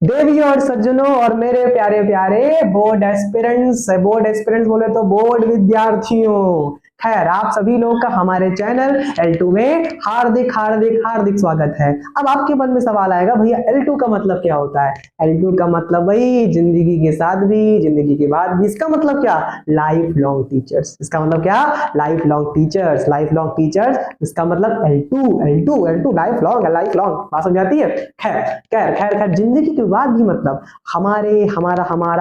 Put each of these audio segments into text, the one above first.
देवी और सज्जनों और मेरे प्यारे प्यारे बोर्ड एस्पिरेंट्स बोले तो बोर्ड विद्यार्थियों, खैर आप सभी लोग का हमारे चैनल L2 में हार्दिक हार्दिक हार्दिक स्वागत है। अब आपके मन में सवाल आएगा, भैया L2 का मतलब क्या होता है? L2 का मतलब वही जिंदगी के साथ भी जिंदगी के बाद भी। इसका मतलब क्या? Life long teachers. इसका मतलब क्या? Life long teachers. Life long teachers इसका मतलब L2 लाइफ लॉन्ग। बात समझ आती है? खैर खैर खैर खैर जिंदगी के बाद भी मतलब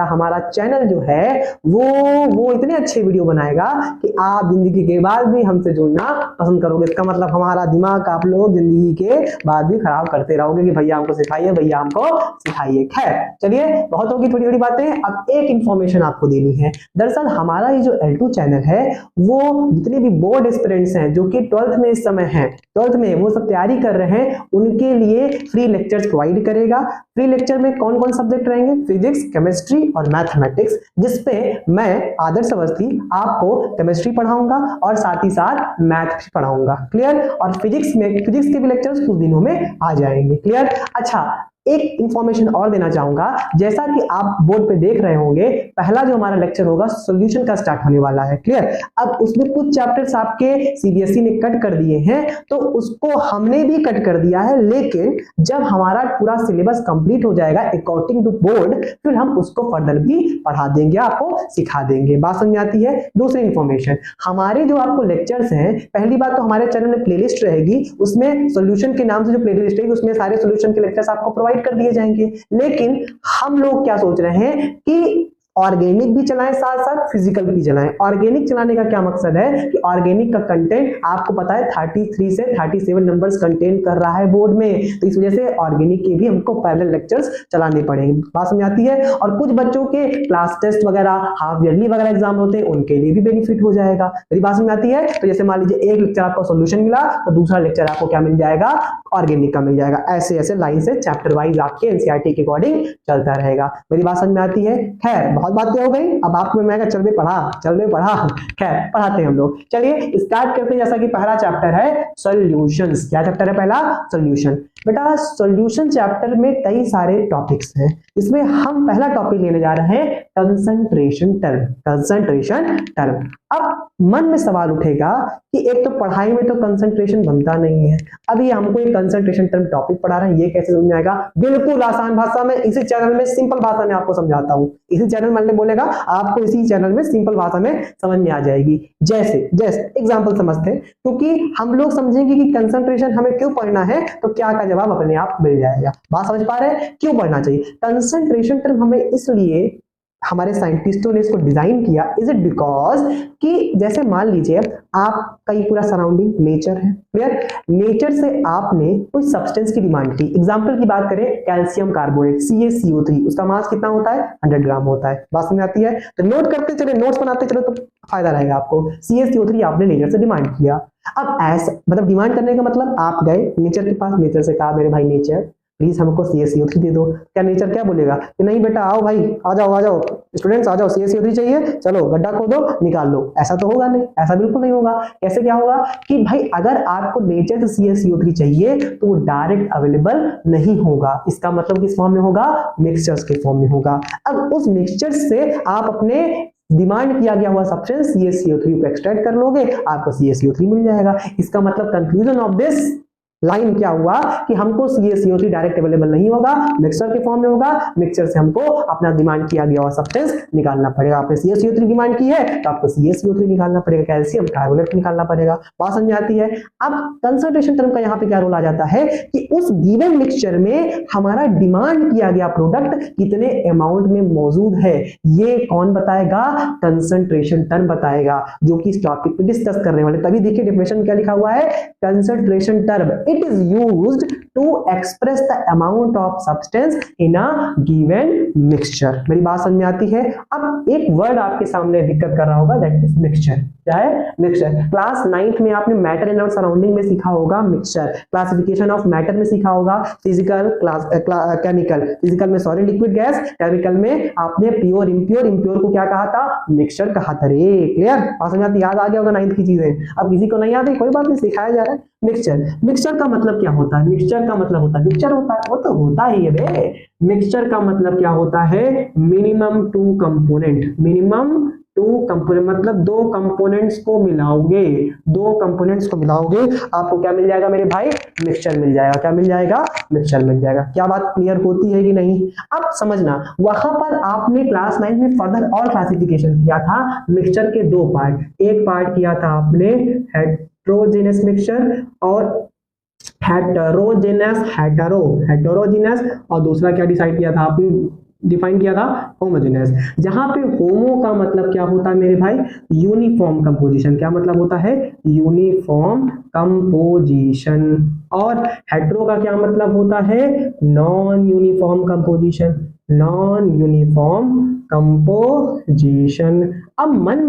हमारा चैनल जो है वो इतने अच्छे वीडियो बनाएगा कि आप जिंदगी के बाद भी हमसे जुड़ना पसंद करोगे। इसका मतलब हमारा दिमाग आप लोग जिंदगी के बाद भी खराब करते रहोगे कि भैया हमको सिखाइए, भैया हमको सिखाइए। खैर चलिए, बहुत होगी थोड़ी थोड़ी बातें। अब एक इंफॉर्मेशन आपको देनी है। दरअसल हमारा ये जो L2 चैनल है वो जितने भी बोर्ड एस्पिरेंट्स हैं जो कि 12th में इस समय हैं, 12th में वो सब तैयारी कर रहे हैं, उनके लिए फ्री लेक्चर्स प्रोवाइड करेगा। फ्री लेक्चर में कौन कौन सब्जेक्ट रहेंगे? फिजिक्स, केमिस्ट्री और मैथमेटिक्स, जिसपे मैं आदर्श अवस्थी आपको केमिस्ट्री पढ़ाऊंगा और साथ ही साथ मैथ भी पढ़ाऊंगा। क्लियर? और फिजिक्स के भी लेक्चर्स कुछ दिनों में आ जाएंगे। क्लियर? अच्छा, एक इंफॉर्मेशन और देना चाहूंगा। जैसा कि आप बोर्ड पे देख रहे होंगे, पहला जो हमारा लेक्चर होगा सॉल्यूशन का स्टार्ट होने वाला है। क्लियर? अब उसमें कुछ चैप्टर्स आपके सीबीएसई ने कट कर दिए हैं, तो उसको हमने भी कट कर दिया है, लेकिन जब हमारा पूरा सिलेबस कंप्लीट हो जाएगा अकॉर्डिंग टू बोर्ड, फिर हम उसको फर्दर भी पढ़ा देंगे, आपको सिखा देंगे। बात समझ आती है? दूसरी इंफॉर्मेशन, हमारे जो आपको लेक्चर्स हैं, पहली बात तो हमारे चैनल में प्लेलिस्ट रहेगी, उसमें सॉल्यूशन के नाम से जो प्लेलिस्ट रहेगी उसमें सारे सॉल्यूशन के लेक्चर्स आपको प्रोवाइड कर दिए जाएंगे। लेकिन हम लोग क्या सोच रहे हैं कि ऑर्गेनिक भी चलाएं, साथ साथ फिजिकल भी चलाएं। ऑर्गेनिक चलाने का क्या मकसद है कि ऑर्गेनिक का कंटेंट आपको पता है 33 से 37 नंबर्स कंटेंट कर रहा है बोर्ड में, तो इस वजह से ऑर्गेनिक के भी हमको पैरेलल लेक्चर्स चलाने पड़ेंगे। बात समझ आती है? और कुछ बच्चों के क्लास टेस्ट वगैरह, हाफ ईयरली वगैरह एग्जाम होते हैं, उनके लिए भी बेनिफिट हो जाएगा। मेरी बात समझ आती है? तो जैसे मान लीजिए एक लेक्चर आपको सॉल्यूशन मिला तो दूसरा लेक्चर आपको क्या मिल जाएगा? ऑर्गेनिक का मिल जाएगा। ऐसे ऐसे लाइन से चैप्टर वाइज आपके एनसीईआरटी के अकॉर्डिंग चलता रहेगा। मेरी बात समझ में आती है? खैर बहुत बातें हो गई, अब आपको मैं चल भी पढ़ा। खैर पढ़ाते हैं हम लोग। चलिए स्टार्ट करते हैं। जैसा कि पहला चैप्टर है सॉल्यूशंस। क्या चैप्टर है पहला? सॉल्यूशन। बेटा सॉल्यूशन चैप्टर में कई सारे टॉपिक्स हैं, इसमें हम पहला टॉपिक लेने जा रहे हैं कंसंट्रेशन टर्म। अब मन में सवाल उठेगा कि एक तो पढ़ाई में तो कंसंट्रेशन बनता नहीं है, अभी हमको एक कंसंट्रेशन टर्म टॉपिक पढ़ा रहे हैं, ये कैसे समझ में आएगा? बिल्कुल आसान भाषा में इसी चैनल में सिंपल भाषा में आपको समझाता हूं। इसी चैनल में बोलेगा आपको, इसी चैनल में सिंपल भाषा में समझ में आ जाएगी। जैसे एग्जांपल समझते हैं, क्योंकि हम लोग समझेंगे कि कंसंट्रेशन हमें क्यों पढ़ना है, तो क्या का जवाब अपने आप मिल जाएगा। बात समझ पा रहे हैं? क्यों पढ़ना चाहिए कंसंट्रेशन टर्म हमें? इसलिए हमारे साइंटिस्टों ने इसको डिजाइन किया। इज इट बिकॉज कि जैसे मान लीजिए आपका ये पूरा सराउंडिंग नेचर है। क्लियर? नेचर से आपने कोई सब्सटेंस की डिमांड की। एग्जांपल की बात करें, कैल्शियम कार्बोनेट CaCO3, उसका मास कितना होता है? 100 ग्राम होता है। बात समझ आती है? तो नोट करते चले, नोट्स बनाते चलो तो फायदा रहेगा आपको। CaCO3 आपने नेचर से डिमांड किया। अब ऐसा मतलब डिमांड करने का मतलब आप गए नेचर के पास, नेचर से कहा मेरे भाई नेचर प्लीज हमको CaCO3 दे दो। क्या नेचर क्या बोलेगा कि नहीं बेटा आओ भाई, आ जाओ स्टूडेंट्स आ जाओ, CaCO3 चाहिए, चलो गड्ढा खोदो निकाल लो। ऐसा तो होगा नहीं, ऐसा बिल्कुल नहीं होगा। कैसे क्या होगा कि भाई अगर आपको नेचर से CaCO3 चाहिए तो वो डायरेक्ट अवेलेबल नहीं होगा। इसका मतलब किस फॉर्म में होगा? मिक्सचर्स के फॉर्म में होगा। अब उस मिक्सचर से आप अपने डिमांड किया गया हुआ सब्सटेंस CaCO3 को एक्सट्रैक्ट कर लोगे, आपको CaCO3 मिल जाएगा। इसका मतलब कंक्लूजन ऑफ दिस लाइन क्या हुआ कि हमको CaCO3 डायरेक्ट अवेलेबल नहीं होगा, मिक्सचर के फॉर्म में होगा। मिक्सचर से हमको अपना डिमांड किया गया हुआ सब्सटेंस निकालना पड़ेगा। आपने CaCO3 डिमांड की है तो आपको CaCO3 निकालना पड़ेगा, कैल्शियम कार्बोनेट निकालना पड़ेगा। बात समझ में आती है? अब कंसंट्रेशन टर्म का यहाँ पे क्या रोल आ जाता है कि उस गिवन मिक्सचर में हमारा डिमांड किया गया प्रोडक्ट कितने अमाउंट में मौजूद है, ये कौन बताएगा? कंसंट्रेशन टर्म बताएगा, जो कि इस टॉपिक पे डिस्कस करने वाले। तभी देखिए डेफिनेशन क्या लिखा हुआ है? Concentration term it is used to express the amount of substance in a given mixture। मेरी बात समझ में आती है? अब एक वर्ड आपके सामने दिक्कत कर रहा होगा, दैट इज मिक्सचर। क्या है? मिक्सचर। क्लास 9th में आपने मैटर इन आवर सराउंडिंग में सीखा होगा मिक्सचर, क्लासिफिकेशन ऑफ मैटर में सीखा होगा, फिजिकल केमिकल, फिजिकल में सॉलिड लिक्विड गैस, केमिकल में आपने प्योर इम्प्योर को क्या कहा था? मिक्सचर कहा था रे। क्लियर? बात समझ में आती? याद आ गया होगा 9th की चीजें। अब किसी को नहीं आती कोई बात नहीं, सिखाया जा रहा है। मिक्सचर। मिक्सचर का मतलब क्या होता है? मिक्सचर का मतलब होता है, मिक्सचर होता है, वो तो होता ही है बे। मिक्सचर का मतलब क्या होता है? Minimum two component, minimum two component मतलब दो कंपोनेंट्स को मिलाओगे, दो कंपोनेंट्स को मिलाओगे आपको क्या मिल जाएगा मेरे भाई? मिक्सचर मिल जाएगा। क्या मिल जाएगा? मिक्सचर मिल जाएगा। क्या बात क्लियर होती है कि नहीं? अब समझना, वहां पर आपने क्लास 9 में फर्दर और क्लासिफिकेशन किया था मिक्सचर के दो पार्ट। एक पार्ट किया था आपने हेट्रोजेनस मिक्सचर और हेटेरोजेनस और दूसरा क्या डिसाइड किया था आपने? डिफाइन किया था होमोजेनस। जहां पे होमो का मतलब क्या होता है मेरे भाई? Uniform composition. क्या मतलब होता है? Uniform composition. और हेट्रो का क्या मतलब होता है? Non uniform composition, non uniform composition. अब मन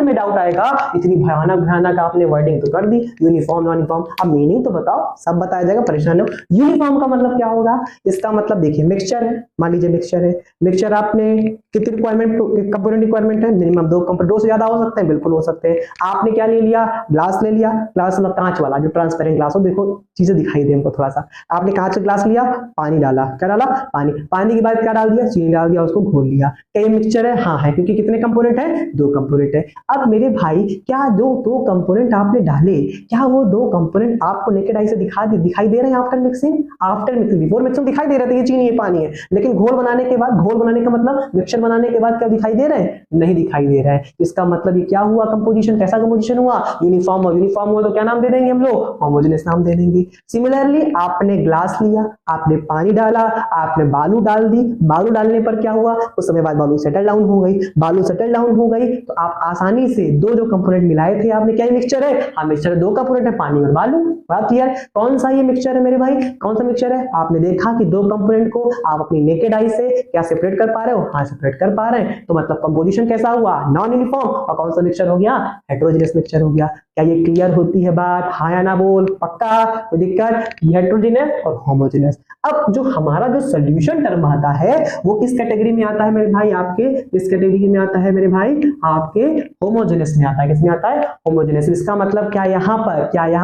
में डाउट आएगा, इतनी भयानक भयानक आपने वर्डिंग तो कर दी, यूनिफॉर्म नॉन यूनिफॉर्म, अब मीनिंग तो बताओ। सब बताया जाएगा, परेशान हो। यूनिफॉर्म का मतलब क्या होगा? इसका मतलब देखिए, मिक्सचर है, मान लीजिए मिक्सचर है, मिक्सचर आपने कितनी रिक्वायरमेंट, कंपोनेंट रिक्वायरमेंट है? मिनिमम दो कंपोनेंट। दो से ज्यादा हो सकते हैं, बिल्कुल हो सकते हैं। आपने क्या ले लिया? ग्लास ले लिया। ग्लास मतलब कांच वाला, जो ट्रांसपेरेंट ग्लास हो, देखो चीजें दिखाई दे हमको थोड़ा सा। आपने कांच का ग्लास लिया, पानी डाला, क्या डाला? पानी। पानी के बाद क्या डाल दिया? चीनी डाल दिया, उसको घोल लिया। क्या ये मिक्सचर है? हाँ है, क्योंकि कितने कंपोनेंट है? दो कंपोनेंट है। अब मेरे भाई, क्या दो कंपोनेंट आपने डाले, क्या वो दो कंपोनेंट आपको नेकेड आई से दिखाई दे रहे हैं after mixing? After mixing, before mixing दिखाई दे रहे थे ये चीनी ये पानी है, लेकिन घोल बनाने के बाद, घोल बनाने का मतलब मिक्सचर बनाने के बाद क्या दिखाई दे रहे हैं? नहीं दिखाई दे रहा है। इसका मतलब ये क्या हुआ? कंपोजिशन। कैसा कंपोजिशन हुआ? यूनिफॉर्म। और यूनिफॉर्म हुआ तो क्या नाम दे देंगे हम लोग? होमोजेनस नाम दे देंगे। सिमिलरली आपने ग्लास लिया, आपने पानी डाला, आपने बालू डाल दी। बालू डालने पर क्या हुआ? कुछ समय बाद बालू सेटल डाउन हो गई। बालू सेटल डाउन हो गई तो आप आसानी से दो जो कंपोनेंट मिलाए थे आपने, क्या मिक्सचर है? हाँ मिक्सचर, दो कंपोनेंट है, पानी और बालू। बात क्लियर? कौन सा ये मिक्सचर है मेरे भाई? कौन सा मिक्सचर है? आपने देखा कि दो कंपोनेंट को आप अपनी नेकेड आई से क्या सेपरेट कर पा रहे हो? हाँ सेपरेट कर पा रहे हैं। तो मतलब कंपोजिशन कैसा हुआ? Non uniform. और कौन सा मिक्सचर हो गया? हेटेरोजेनस मिक्सचर हो गया। क्या ये क्लियर होती है बात? हाँ या ना बोल? पक्का? कोई दिक्कत? हेटेरोजेनस और होमोजेनस। अब जो हमारा जो सोल्यूशन टर्म आता है वो किस कैटेगरी में आता है मेरे भाई? आपके इस कैटेगरी में आता है मेरे भाई, आपके होमोजेनस में आता है। किसमें आता है? होमोजेनस। इसका मतलब क्या यहाँ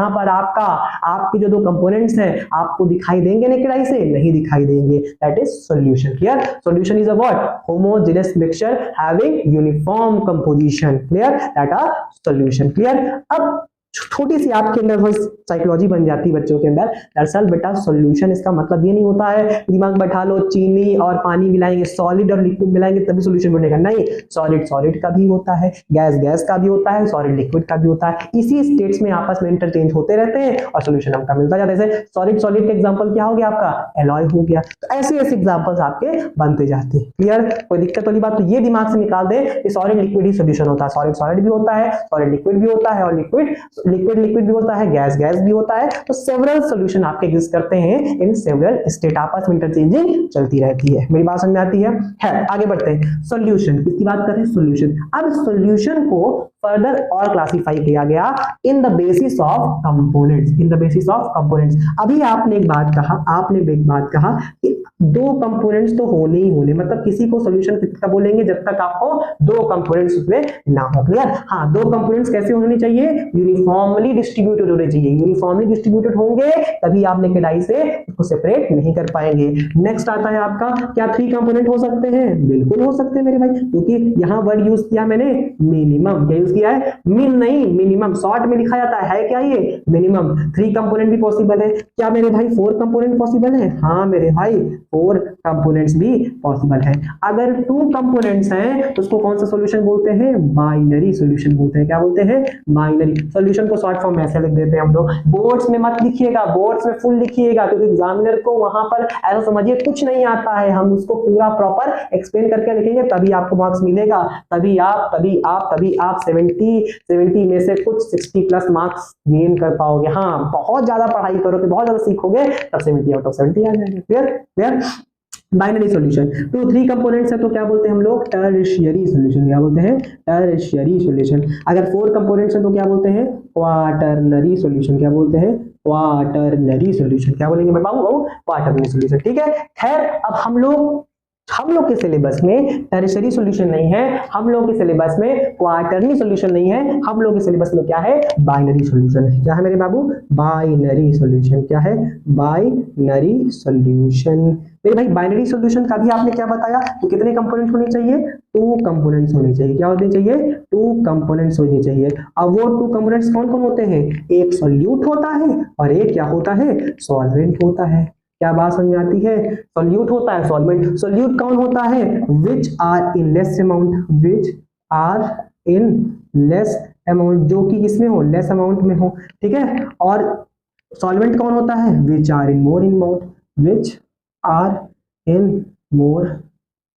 पर आपका, आपके जो दो कंपोनेंट्स हैं आपको दिखाई देंगे नेकेड आई से? नहीं दिखाई देंगे। That is solution. Clear? Solution is a what? Homogeneous mixture having uniform composition. Clear? That are solution. Clear? अब छोटी सी आपके अंदर साइकोलॉजी बन जाती है बच्चों के अंदर। दरअसल बेटा सॉल्यूशन इसका मतलब ये नहीं होता है दिमाग बैठा लो चीनी और पानी मिलाएंगे, सॉलिड और लिक्विड मिलाएंगे तभी सॉल्यूशन बनेगा। नहीं, सॉलिड का भी होता है, गैस का भी होता है, सॉलिड लिक्विड का भी होता है। इसी स्टेट्स में आपस में इंटरचेंज होते रहते हैं और सॉल्यूशन हमका मिलता जाता है। जैसे सॉलिड का एग्जांपल क्या हो गया आपका? एलॉय हो गया। तो ऐसे एग्जांपल्स आपके बनते जाते हैं। क्लियर? कोई दिक्कत वाली बात तो ये दिमाग से निकाल दे कि सॉलिड लिक्विड ही सॉल्यूशन होता है। सॉलिड भी होता है, सॉलिड लिक्विड भी होता है, और लिक्विड भी होता है, गैस भी होता है। तो सेवरल सॉल्यूशन आपके एग्जिस्ट करते हैं इन सेवरल स्टेट, आपस में इंटरचेंजिंग चलती रहती है। मेरी बात समझ में आती है? आगे बढ़ते हैं। सॉल्यूशन किसकी बात कर रहे हैं? सॉल्यूशन। अब सॉल्यूशन को फर्दर और क्लासिफाई किया गया in the basis of components. In the basis of components. अभी आपने एक बात कहा कि दो कंपोनेंट्स तो होने ही होने, मतलब किसी को सॉल्यूशन कितना बोलेंगे जब तक आपको दो कंपोनेंट्स उसमें ना हो। क्लियर? हाँ, दो कंपोनेंट्स कैसे होने चाहिए? यूनिफॉर्मली डिस्ट्रीब्यूटेड होने चाहिए। यूनिफॉर्मली डिस्ट्रीब्यूटेड होंगे तभी आप नेकेड आई से उसको सेपरेट नहीं कर पाएंगे। नेक्स्ट आता है आपका, क्या थ्री कंपोनेंट हो सकते हैं? बिल्कुल हो सकते हैं मेरे भाई, क्योंकि यहाँ वर्ड यूज किया मैंने मिनिमम। क्या यूज किया है? मिन नहीं, मिनिमम। शॉर्ट में लिखा जाता है क्या ये? मिनिमम। थ्री कंपोनेंट भी पॉसिबल है। क्या मेरे भाई फोर कंपोनेंट पॉसिबल है? हाँ मेरे भाई, फोर कंपोनेंट्स भी पॉसिबल है। अगर टू कंपोनेंट्स हैं तो उसको कौन सा सॉल्यूशन बोलते हैं? बाइनरी सॉल्यूशन बोलते हैं। क्या बोलते हैं? बाइनरी सॉल्यूशन को शॉर्ट फॉर्म में ऐसे लिख देते हैं हम लोग। बोर्ड्स में मत लिखिएगा, बोर्ड्स में फुल लिखिएगा, क्योंकि एग्जामिनर को वहां पर ऐसा समझिए कुछ नहीं आता है, हम उसको पूरा प्रॉपर एक्सप्लेन करके लिखेंगे तभी आपको मार्क्स मिलेगा। तभी आप 70 में से कुछ 60+ मार्क्स गेन कर पाओगे। हाँ, बहुत ज्यादा पढ़ाई करोगे, बहुत ज्यादा सीखोगे, तब 70 आउट ऑफ 70 आ जाएंगे। Clear? Binary solution. Two three components है तो क्या बोलते हैं हम लोग? Tertiary solution. क्या बोलते हैं? Tertiary solution. अगर फोर कंपोनेंट्स है तो क्या बोलते हैं? Quaternary solution. क्या बोलते हैं? Quaternary solution. क्या बोलेंगे मैं बाबू? Quaternary solution. ठीक है। खैर, अब हम लोग हम लोग के सिलेबस में टर्शरी सॉल्यूशन नहीं है, हम लोग के सिलेबस में क्वार्टरली सॉल्यूशन नहीं है, हम लोग के सिलेबस में क्या है, बाइनरी सॉल्यूशन है। क्या है मेरे बाबू, बाइनरी सॉल्यूशन। क्या है, बाइनरी सॉल्यूशन। मेरे भाई बाइनरी सॉल्यूशन का भी आपने क्या बताया कि कितने कंपोनेंट होने चाहिए, 2 कंपोनेंट्स होने चाहिए। क्या होने चाहिए, 2 कंपोनेंट्स होने चाहिए। अब वो 2 कंपोनेंट्स कौन कौन होते हैं, एक सॉल्यूट होता है और एक क्या होता है, सॉल्वेंट होता है। क्या बात समझ में आती है, सॉल्यूट होता है, सॉल्वेंट। सॉल्यूट कौन होता है, which are in less amount, which are in less amount, जो कि किसमें हो, लेस अमाउंट में हो, ठीक है। और सॉल्वेंट कौन होता है, which are in more amount, which are in more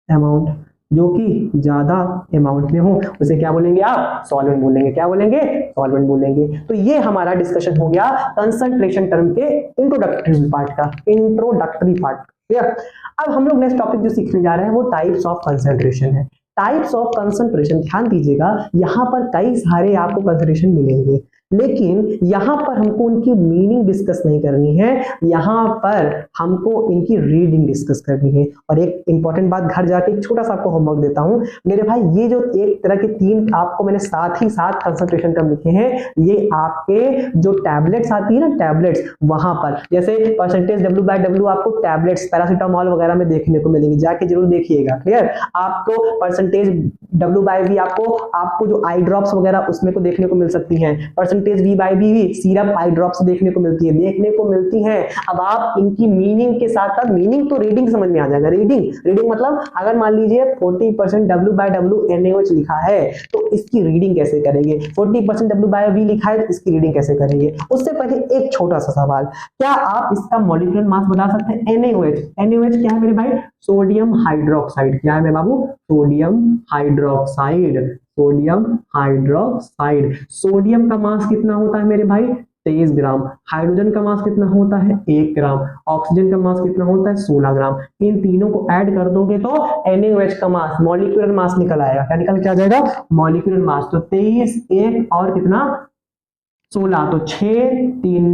amount, जो कि ज्यादा अमाउंट में हो, उसे क्या बोलेंगे आप, सॉल्वेंट बोलेंगे। क्या बोलेंगे, सॉल्वेंट बोलेंगे। तो ये हमारा डिस्कशन हो गया कंसंट्रेशन टर्म के इंट्रोडक्टरी पार्ट का, इंट्रोडक्टरी पार्ट। क्लियर। अब हम लोग नेक्स्ट टॉपिक जो सीखने जा रहे हैं वो टाइप्स ऑफ कंसंट्रेशन है। टाइप्स ऑफ कंसंट्रेशन, ध्यान दीजिएगा, यहाँ पर कई सारे आपको कंसंट्रेशन मिलेंगे, लेकिन यहां पर हमको उनकी मीनिंग डिस्कस नहीं करनी है, यहां पर हमको इनकी रीडिंग डिस्कस करनी है। और एक इंपॉर्टेंट बात, घर जाके एक छोटा सा आपको होमवर्क देता हूं मेरे भाई, ये जो एक तरह के 3 आपको मैंने साथ ही साथ कंसंट्रेशन टर्म लिखे हैं, ये आपके जो टैबलेट्स आती है ना, टैबलेट्स, वहां पर जैसे परसेंटेज W/W आपको टैबलेट्स पैरासीटामोल वगैरह में देखने को मिलेगी, जाके जरूर देखिएगा। क्लियर। आपको परसेंटेज W/V आपको जो आई ड्रॉप्स वगैरह उसमें को देखने को मिल सकती हैं, percentage V/B syrup eye drops देखने को मिलती है। अब आप इनकी मीनिंग के साथ साथ, मीनिंग तो रीडिंग समझ में आ जाएगा, रीडिंग मतलब अगर मान लीजिए 40% W/W NaOH लिखा है तो इसकी रीडिंग कैसे करेंगे, 40% W/V लिखा है तो इसकी रीडिंग कैसे करेंगे। उससे पहले एक छोटा सा सवाल, क्या आप इसका मॉलिक्यूलर मास बता सकते हैं, NaOH क्या है मेरे भाई, सोडियम हाइड्रोक्साइड। क्या है मेरे बाबू, sodium hydroxide, sodium hydroxide. Sodium का मास कितना होता है मेरे भाई, 23 ग्राम। हाइड्रोजन का मास कितना होता है, 1 ग्राम। ऑक्सीजन का मास कितना होता है, 16 ग्राम। इन तीनों को ऐड कर दोगे तो NaOH का मास, मॉलिक्यूलर मास निकल आएगा। क्या निकल के आ जाएगा, मॉलिक्यूलर मास। तो 23 1 और कितना 16, तो 6 3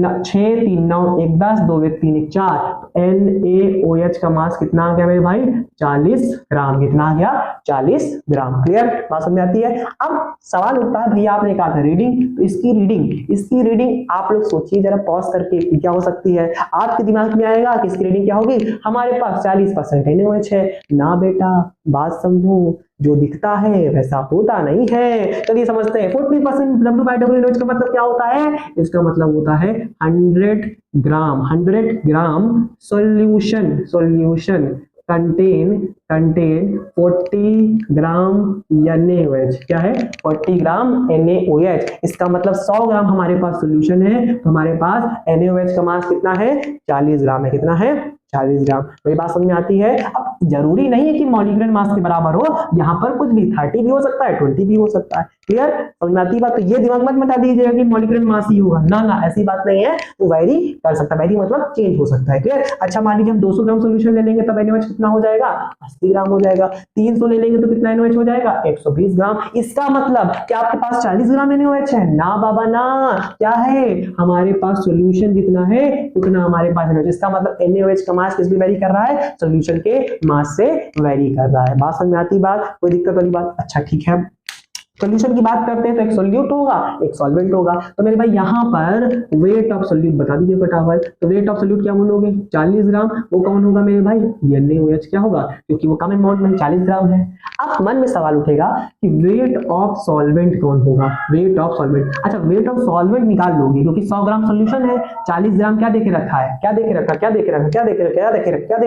9 1 10 2 1 3 1 4। NaOH का मास कितना आ गया मेरे भाई, 40 ग्राम। कितना आ गया, 40 ग्राम। क्लियर, बात समझ में आती है। अब सवाल उठता है, भैया आपने कहा था रीडिंग, तो इसकी रीडिंग आप लोग सोचिए जरा पॉज करके, क्या हो सकती है। आपके दिमाग में आएगा कि इसकी रीडिंग क्या होगी, हमारे पास 40% NaOH है ना बेटा, बात समझो, जो दिखता है वैसा होता नहीं है। चलिए समझते हैं, 40% W/W NaOH का मतलब क्या होता है, इसका मतलब होता है 100 ग्राम सॉल्यूशन कंटेन 40 ग्राम NaOH। क्या है, 40 ग्राम NaOH। इसका मतलब 100 ग्राम हमारे पास सॉल्यूशन है, तो हमारे पास NaOH का मास कितना है, 40 ग्राम है। कितना है, 40 ग्राम। मेरी बात समझ में आती है। अब जरूरी नहीं है कि मॉलिक्यूलर मास के बराबर हो, यहाँ पर कुछ भी 30 भी हो सकता है, 20 भी हो सकता है। क्लियर, समझ में आती बात। तो ये दिमाग मत बता दीजिएगा कि मॉलिक्यूलर मास ही होगा, ना ऐसी बात नहीं है, वो वैरी कर सकता है, वैरी मतलब चेंज हो सकता है। क्लियर। अच्छा मान लीजिए हम 200 ग्राम सोल्यूशन ले लेंगे तब NaOH कितना हो जाएगा, 80 ग्राम हो जाएगा। 300 ले लेंगे तो कितना NaOH हो जाएगा, 120 ग्राम। इसका मतलब क्या आपके पास 40 ग्राम NaOH है, ना बाबा ना। क्या है, हमारे पास सोल्यूशन जितना है उतना हमारे पास NaOH। इसका मतलब NaOH का मास किस भी वेरी कर रहा है, सोल्यूशन के मास से वेरी कर रहा है। बात समझ में आती बात, कोई दिक्कत वाली बात। अच्छा ठीक है, सॉल्यूशन की बात करते हैं तो एक सॉल्यूट होगा, एक सॉल्वेंट होगा। तो मेरे भाई यहाँ पर वेट ऑफ सॉल्यूट बता दीजिए फटाफट। तो वेट ऑफ सॉल्यूट क्या बोलोगे, 40 ग्राम। वो कौन होगा मेरे भाई, NaOH। क्या होगा, क्योंकि वो कम अमाउंट में 40 ग्राम है। अब मन में सवाल उठेगा कि वेट ऑफ सॉल्वेंट कौन होगा, वेट ऑफ सॉल्वेंट। अच्छा वेट ऑफ सॉल्वेंट निकाल लोगे, क्योंकि 100 ग्राम सॉल्यूशन है, 40 ग्राम क्या देके रखा है, क्या देके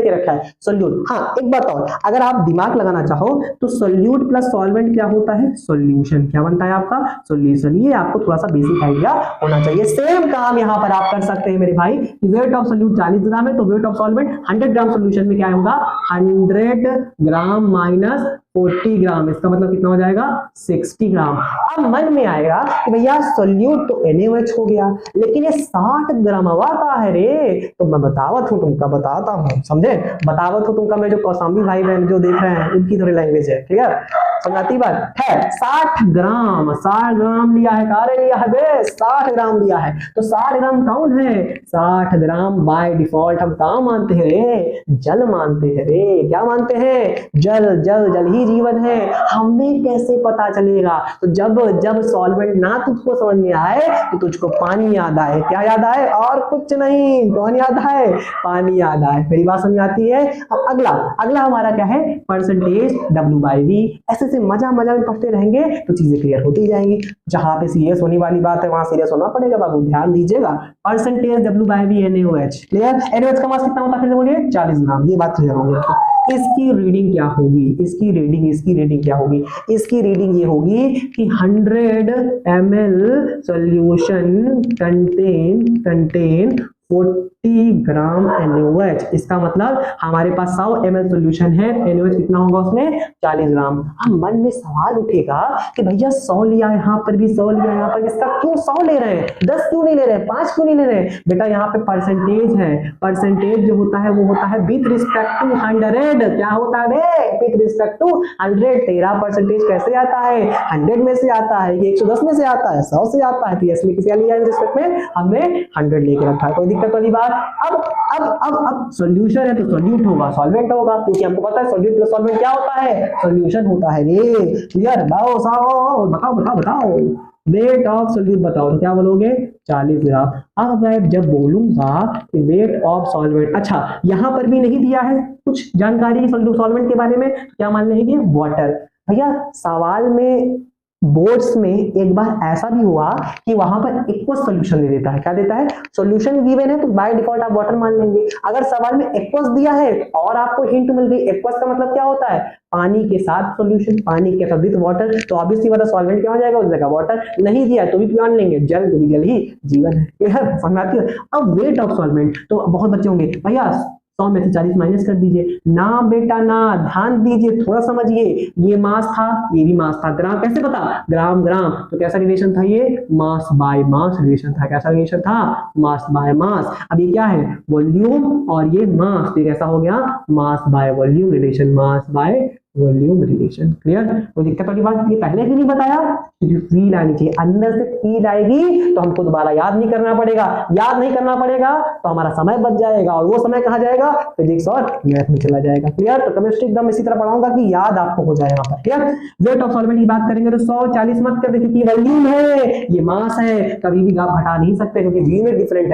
रखा है, सॉल्यूट। हाँ एक बात और, अगर आप दिमाग लगाना चाहो तो सॉल्यूट प्लस सॉल्वेंट क्या होता है, सॉल्यूशन। क्या बनता है आपका, सॉल्यूशन। ये आपको थोड़ा सा बेसिक आइडिया होना चाहिए। सेम काम यहां पर आप कर सकते हैं मेरे भाई। वेट ऑफ सॉल्यूट 40 ग्राम है तो weight of solvent 100 gram solution में क्या होगा, 100 ग्राम माइनस 40 ग्राम। इसका मतलब कितना हो जाएगा, 60 ग्राम। अब मन में आएगा कि भैया सॉल्यूट तो NaOH हो गया, लेकिन ये 60 ग्राम का है रे। तो मैं बतावत हूं तुमका, बताता हूं, समझे, बतावत हूं तुमका। मैं जो कौशाम्बी भाई बहन जो देख रहे हैं उनकी थोड़ी लैंग्वेज है, ठीक है। समझाती बात है। 60 ग्राम लिया है, कारे लिया है बे, 60 ग्राम लिया है। तो 60 ग्राम कौन है? 60 ग्राम बाय डिफॉल्ट हम कहाँ मानते हैं रे? जल मानते हैं रे। क्या मानते हैं? जल। जल जल ही जीवन है। हमें कैसे पता चलेगा? तो जब जब सॉल्वेंट ना तुझको समझ में आए तो तुझको पानी याद आए। क्या याद आए? और कुछ नहीं। कौन याद आए? पानी याद आए। मेरी बात समझ आती है? अब अगला अगला हमारा क्या है? Percentage W/V। ऐसे से मजा मजा में पढ़ते रहेंगे तो चीजें क्लियर होती जाएंगी। जहां पे सीरियस होने वाली बात है वहां सीरियस होना पड़ेगा बाबू, ध्यान दीजिएगा। Percentage W/V NaOH। Clear? NaOH का मास कितना होता है फिर से बोलिए? 40 ग्राम। ये बात क्लियर हो गई। इसकी रीडिंग क्या होगी? इसकी रीडिंग क्या होगी? इसकी रीडिंग ये होगी कि 100 ml सॉल्यूशन कंटेन 40 ग्राम NaOH। इसका मतलब हमारे पास 100 ml सॉल्यूशन है, NaOH कितना होगा उसमें? 40 ग्राम। अब मन में सवाल उठेगा कि भैया 100 लिया यहाँ पर भी, 100 लिया यहाँ पर, इसका क्यों 100 ले रहे हैं? 10 क्यों नहीं ले रहे हैं? 5 क्यों नहीं ले रहे हैं? बेटा यहाँ पे परसेंटेज है। परसेंटेज जो होता है वो होता है विथ रिस्पेक्ट टू 100। क्या होता है बे? With respect to 100। तेरा परसेंटेज कैसे आता है? 100 में से आता है कि 110 में से आता है? 100 से आता है। तो इसलिए किसी लिया रिस्पेक्ट में हमने 100 लेके रखा है। कोई दिक्कत वाली बात? अब सॉल्यूशन है तो सॉल्यूट होगा, सॉल्वेंट होगा, क्योंकि हमको पता है सॉल्यूट प्लस सॉल्वेंट क्या होता है? सॉल्यूशन होता है रे। क्लियर? बताओ वेट ऑफ सॉल्यूट बताओ। तो क्या बोलोगे? 40 ग्राम। अब मैं जब बोलूंगा कि वेट ऑफ सॉल्वेंट, अच्छा यहां पर भी नहीं दिया है कुछ जानकारी सॉल्वेंट के बारे में, क्या मान लेंगे? वाटर। भैया सवाल में बोर्ड्स में एक बार ऐसा भी हुआ कि वहां पर एक्वस सॉल्यूशन दे देता है। क्या देता है? सॉल्यूशन गिवन है तो बाय डिफॉल्ट आप वाटर मान लेंगे। अगर सवाल में एक्वस दिया है और आपको हिंट मिल गई, एक्वस का मतलब क्या होता है? पानी के साथ सॉल्यूशन, पानी के साथ विद वाटर, तो ऑब्वियसली वाला सॉल्वेंट क्या हो जाएगा उस जगह? वाटर। नहीं दिया है तो भी मान लेंगे जल, तो भी जल ही जीवन है। क्लियर? समझ आती है? अब वेट ऑफ सॉल्वेंट, तो बहुत बच्चे होंगे भैया 100 में से 40 माइनस कर दीजिए। ना बेटा ना, ध्यान दीजिए, थोड़ा समझिए। ये मास था, ये भी मास था। ग्राम कैसे पता? ग्राम ग्राम। तो कैसा रिलेशन था ये? मास बाय मास रिलेशन था। कैसा रिलेशन था? मास बाय मास। अब ये क्या है? वॉल्यूम और ये मास। तो कैसा हो गया? मास by volume relation, mass by volume relation. Clear? कोई दिक्कत वाली बात? ये पहले क्यों नहीं बताया? क्योंकि फील आनी चाहिए, अंदर से फील आएगी तो हमको दोबारा याद नहीं करना पड़ेगा। याद नहीं करना पड़ेगा तो हमारा समय बच जाएगा, और वो समय कहाँ जाएगा? फिजिक्स और मैथ में चला जाएगा। क्लियर? तो केमिस्ट्री एकदम इसी तरह पढ़ाऊंगा कि याद आपको हो जाएगा। क्लियर? वेट ऑफ सॉल्वेंट की बात करेंगे तो 100 40 मत कर दे, क्योंकि वॉल्यूम है, ये मास है, कभी भी आप हटा नहीं सकते, क्योंकि यूनिट डिफरेंट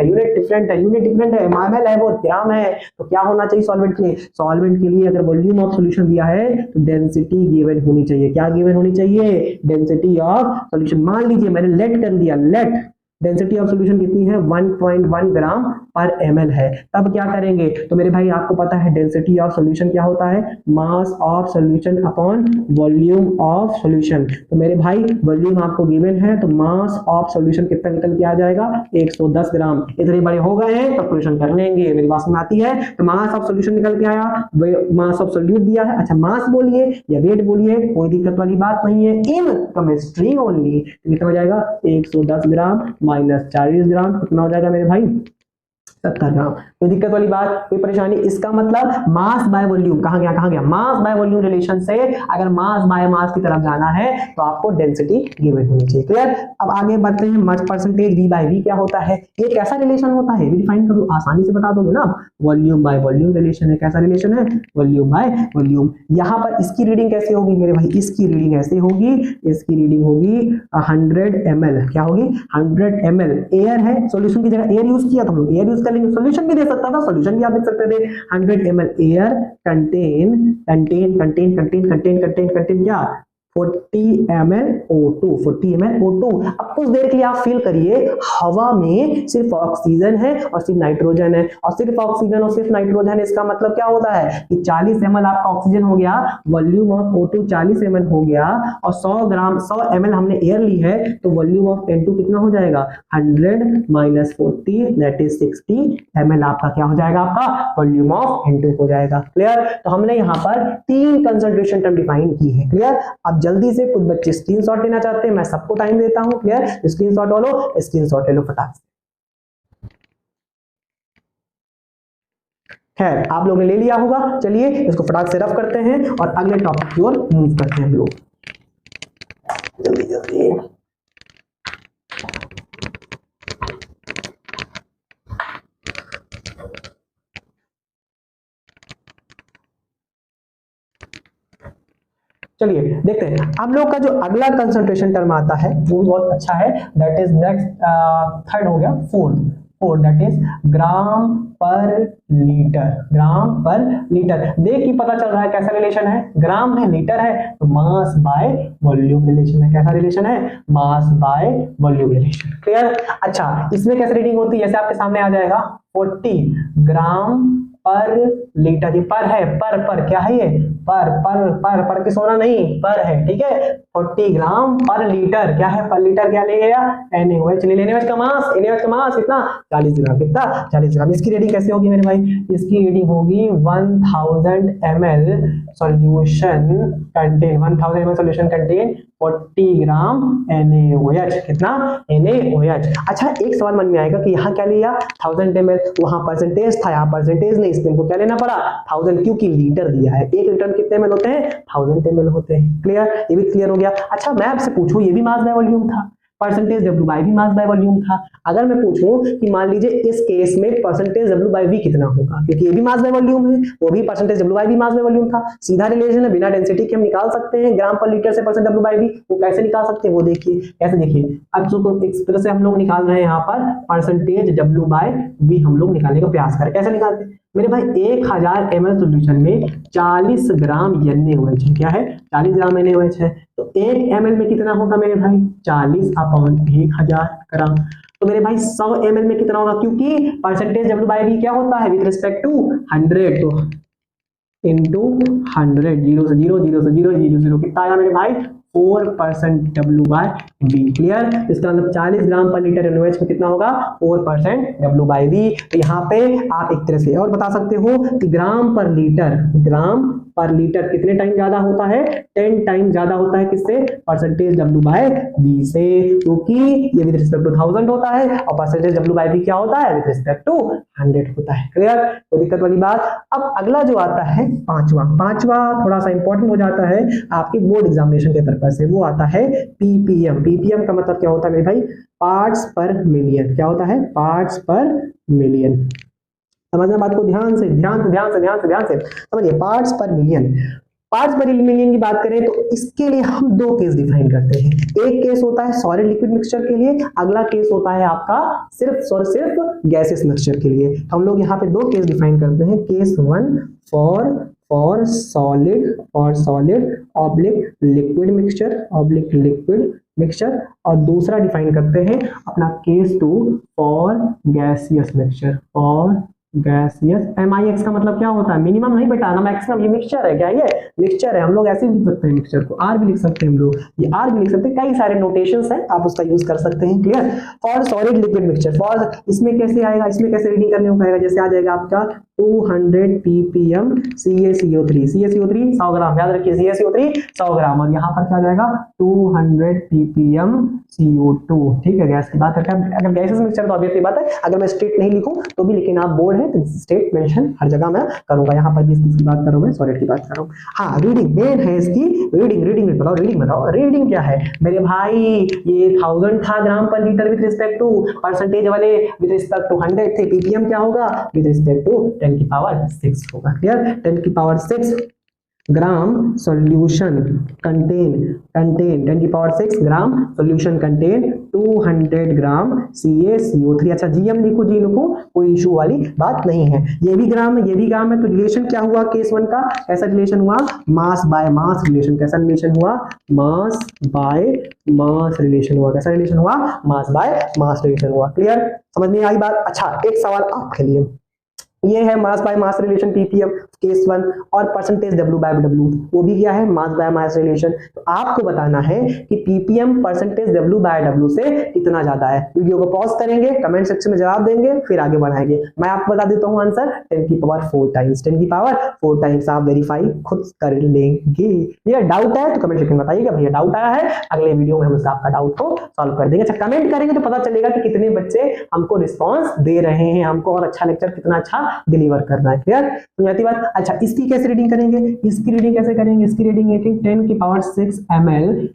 है। ml है वो ग्राम है। तो क्या होना चाहिए सॉल्वेंट के लिए? सॉल्वेंट के लिए अगर वॉल्यूम ऑफ सॉल्यूशन दिया है तो डेंसिटी गिवन होनी चाहिए। क्या गिवन होनी चाहिए? Density of solution. मान लीजिए मैंने लेट कर दिया, लेट डेंसिटी ऑफ सॉल्यूशन कितनी है? 1.1 ग्राम पर ml है। तब क्या करेंगे? तो मेरे भाई आपको पता है डेंसिटी ऑफ सॉल्यूशन क्या होता है? Mass of solution upon volume of solution. तो मेरे भाई वॉल्यूम आपको गिवन है तो मास ऑफ सॉल्यूशन कितना निकल के आ जाएगा? 110 ग्राम। इतने बड़े हो गए हैं तो क्वेश्चन कर लेंगे। मेरी बात में आती है? तो मास ऑफ सॉल्यूशन निकल के आया, मास ऑफ सॉल्यूट दिया है। अच्छा मास बोलिए या वेट बोलिए, कोई दिक्कत वाली बात नहीं है। इन केमिस्ट्री ओनली कितना हो जाएगा? 110 ग्राम माइनस 40 ग्राम, कितना हो जाएगा मेरे भाई? 70 ग्राम। कोई दिक्कत वाली बात, कोई परेशानी? इसका मतलब मास बाय वॉल्यूम कहां गया? मास बाय वॉल्यूम रिलेशन से अगर मास बाय मास की तरफ जाना है तो आपको डेंसिटी गिवन होनी चाहिए। क्लियर? अब आगे बढ़ते हैं। मास परसेंटेज V/V क्या होता है? ये कैसा रिलेशन होता है? डिफाइन करो, आसानी से बता दोगे ना। वॉल्यूम बाय वॉल्यूम रिलेशन है। कैसा रिलेशन है? Volume by volume. यहां पर इसकी रीडिंग कैसे होगी मेरे भाई? इसकी रीडिंग ऐसे होगी, इसकी रीडिंग होगी 100 ml। क्या होगी? 100 ml। एयर है, सॉल्यूशन की जगह एयर यूज किया, तो हम लोग एयर यूज कर लेंगे। सॉल्यूशन भी दे सकता था, सॉल्यूशन भी आप लिख सकते थे। 100 ml एयर कंटेन क्या? 40 ml O2। 40 ml O2। अब कुछ देर के लिए आप फील करिए, हवा में सिर्फ ऑक्सीजन है और सिर्फ नाइट्रोजन है, और सिर्फ ऑक्सीजन और सिर्फ नाइट्रोजन। इसका मतलब क्या होता है कि 40 ml आपका ऑक्सीजन हो गया, वॉल्यूम ऑफ O2 40 ml हो गया, और 100 ml हमने एयर ली है, तो वॉल्यूम ऑफ N2 कितना हो जाएगा? 100 माइनस 40 दैट इज 60 ml। आपका क्या हो जाएगा? आपका वॉल्यूम ऑफ N2 हो जाएगा। क्लियर? तो हमने यहाँ पर 3 कंसंट्रेशन टर्म डिफाइन की है। क्लियर? अब जल्दी से कुछ बच्चे स्क्रीनशॉट लेना चाहते हैं, मैं सबको टाइम देता हूं। क्लियर? स्क्रीनशॉट वालों स्क्रीनशॉट ले लो फटाक से। खैर आप लोगों ने ले लिया होगा, चलिए इसको फटाक से रफ करते हैं और अगले टॉपिक की ओर मूव करते हैं हम लोग। जल्दी जल्दी। चलिए देखते हैं हम लोग का जो अगला कंसंट्रेशन टर्म आता है वो भी बहुत अच्छा है, दैट इज नेक्स्ट थर्ड हो गया फोर्थ दैट इज ग्राम पर लीटर। ग्राम पर लीटर देख के पता चल रहा है कैसा रिलेशन है, ग्राम है लीटर है तो मास बाय वॉल्यूम रिलेशन है। कैसा रिलेशन है? Mass by volume relation. Clear? अच्छा इसमें कैसे रीडिंग होती है, जैसे आपके सामने आ जाएगा 40 ग्राम पर लीटर। ये पर है, पर क्या है ये? पर के सोना नहीं, पर है, ठीक है। 40 ग्राम पर लीटर क्या है? पर लीटर क्या ले गया? NaOH ले लेने का मास, NaOH का मास कितना? 40 ग्राम। कितना? 40 ग्राम। इसकी रीडिंग कैसे होगी मेरे भाई? इसकी रीडिंग होगी 1000 ml solution contain 1000 ml solution contain 40 ग्राम NaOH। कितना? NaOH। अच्छा एक सवाल मन में आएगा कि यहाँ क्या लिया? 1000 ml, वहां परसेंटेज था, यहाँ परसेंटेज नहीं, इसमें को क्या लेना पड़ा? 1000, क्योंकि लीटर दिया है। 1 लीटर कितने ml होते हैं? 1000 ml होते हैं। क्लियर? ये भी क्लियर हो गया। अच्छा मैं आपसे पूछूं, ये भी मास बाय वॉल्यूम था, परसेंटेज W बाय भी मास बाय वॉल्यूम था। अगर मैं पूछूं कि मान लीजिए इस केस में परसेंटेज W बाय V कितना होगा, क्योंकि ये भी मास बाय वॉल्यूम है, वो भी percentage W by V mass by volume था। सीधा रिलेशन है, बिना डेंसिटी के हम निकाल सकते हैं ग्राम पर लीटर से परसेंट W बाय V। वो कैसे निकाल सकते हैं वो देखिए। कैसे? देखिए अब जो इस तरह से हम लोग निकाल रहे हैं यहाँ पर परसेंटेज W बाय V हम लोग निकालने का प्रयास करें। कैसे निकालते हैं मेरे भाई? 1000 ml सॉल्यूशन में 40 ग्राम NaOH है। क्या है? 40 ग्राम NaOH है, तो 1 ml में कितना होगा मेरे भाई? 40/1000 ग्राम। तो मेरे भाई 100 ml में कितना होगा, क्योंकि परसेंटेज W बाय V क्या होता है? विद रिस्पेक्ट टू 100, तो इंटू 100, 0 से 0, 0 से 0, 0 0 कितना आया मेरे भाई? 4% W बाय V। क्लियर? इसका मतलब 40 ग्राम पर लीटर NaOH में कितना होगा? 4% W बाय V। तो यहाँ पे आप एक तरह से और बता सकते हो कि ग्राम पर लीटर कितने टाइम ज्यादा होता है? 10 टाइम ज्यादा होता है। किससे? परसेंटेज W बाय V से, क्योंकि ये विद रिस्पेक्ट टू 1000 होता है और परसेंटेज W बाय V क्या होता है? विद रिस्पेक्ट टू 100 होता है। क्लियर? कोई दिक्कत वाली बात? अब अगला जो आता है पांचवा थोड़ा सा इंपॉर्टेंट हो जाता है आपके बोर्ड एग्जामिनेशन के पर्पस से, वो आता है PPM। PPM का मतलब क्या होता है मेरे भाई? पार्ट्स पर मिलियन। क्या होता है? पार्ट्स पर मिलियन। समझना बात को ध्यान से समझिए। पार्ट्स पर मिलियन की बात करें तो इसके लिए हम दो केस डिफाइन करते हैं। एक केस होता है सॉलिड लिक्विड मिक्सचर के लिए, अगला केस होता है आपका सिर्फ गैसेस मिक्सचर के लिए। हम लोग यहाँ पे दो केस डिफाइन करते हैं। Case 1 for solid oblique liquid mixture और दूसरा डिफाइन करते हैं अपना case 2 for gaseous mixture. Gaseous MIX का मतलब क्या होता है? मिनिमम नहीं बेटा ना, मैक्सिमम। ये मिक्सचर है। क्या ये? मिक्सचर है। हम लोग ऐसे लिख सकते हैं मिक्सचर को, R भी लिख सकते हैं हम लोग, ये R भी लिख सकते हैं। कई सारे नोटेशंस हैं, आप उसका यूज कर सकते हैं। Clear? For solid liquid mixture, for इसमें कैसे आएगा? इसमें कैसे रीडिंग करने को कहेगा? जैसे आ जाएगा आपका 200 ppm CaCO3 100 ग्राम। याद रखिए CaCO3 100 ग्राम, और यहाँ पर क्या आ जाएगा? 200 ppm CO2। ठीक है? गैस की बात करते हैं। अगर गैसेस मिक्सचर तो ऑब्वियसली बात है, अगर मैं स्टेट नहीं लिखूं तो भी, लेकिन आप बोर्ड है तो स्टेट मेंशन हर जगह मैं करूंगा। यहाँ पर भी इसकी बात करूंगा, सॉलिड की बात करूँ। हाँ रीडिंग मेन है इसकी। रीडिंग बताओ। रीडिंग क्या है मेरे भाई? ये 1000 था ग्राम पर litre with respect to, percentage वाले विद रिस्पेक्ट टू 100 थे। PPM क्या होगा? विद रिस्पेक्ट टू 10 की पावर 6 होगा। क्लियर? 10 की पावर 6 ग्राम सॉल्यूशन कंटेन 10 की पावर 6 ग्राम सॉल्यूशन कंटेन 200 ग्राम CaCO3। अच्छा GM लिखो, जी लिखो, कोई इशू वाली बात नहीं है। ये भी ग्राम है, ये भी ग्राम है। तो रिलेशन क्या हुआ केस 1 का? ऐसा रिलेशन हुआ मास बाय मास रिलेशन। कैसा रिलेशन हुआ? मास बाय मास रिलेशन हुआ। कैसा रिलेशन हुआ? मास बाय मास रिलेशन हुआ। क्लियर? समझ में आई बात? अच्छा एक सवाल आपके लिए, ये है mass by mass relation PPM case 1, और परसेंटेज W बाय W, वो भी क्या है? Mass by mass relation. तो आपको बताना है कि PPM percentage W by W से कितना ज्यादा है। वीडियो को पॉज करेंगे, कमेंट सेक्शन में जवाब देंगे, फिर आगे बढ़ाएंगे। मैं आपको बता देता हूं आंसर 10 की पावर 4 टाइम्स। 10 की पावर 4 टाइम्स आप वेरीफाई खुद कर लेंगे। ये डाउट है तो कमेंट सेक्शन में बताइएगा भैया डाउट आया है, अगले वीडियो में हम आपका डाउट को सॉल्व कर देंगे। अच्छा कमेंट करेंगे तो पता चलेगा कि कितने बच्चे हमको रिस्पॉन्स दे रहे हैं, हमको और अच्छा लेक्चर कितना अच्छा डिलीवर करना है। क्लियर? समझ आती बात? अच्छा इसकी कैसे रीडिंग करेंगे, इसकी रीडिंग कैसे करेंगे, इसकी रीडिंग है कि 10 की पावर 6 ml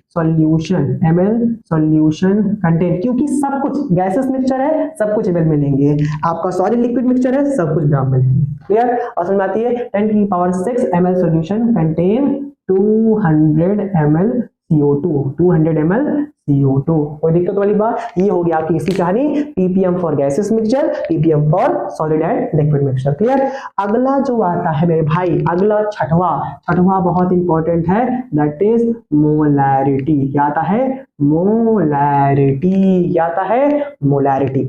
सॉल्यूशन कंटेन, क्योंकि सब कुछ गैसेस मिक्सचर है, सब कुछ ml में लेंगे, आपका सॉलिड लिक्विड मिक्सचर है, सब कुछ ग्राम में लेंगे। क्लियर, और समझ में आती है। 10 की power 6 ml solution contain 200 ml CO2, 200 ml CO2। कोई दिक्कत वाली बात, ये हो गया आपकी इसकी कहानी, ppm for gases mixture, ppm for solid and liquid mixture. Clear. अगला जो आता है मेरे भाई, अगला छठवां बहुत इंपॉर्टेंट है, दैट इज मोलैरिटी। क्या आता है, मोलैरिटी। क्या आता है, मोलैरिटी।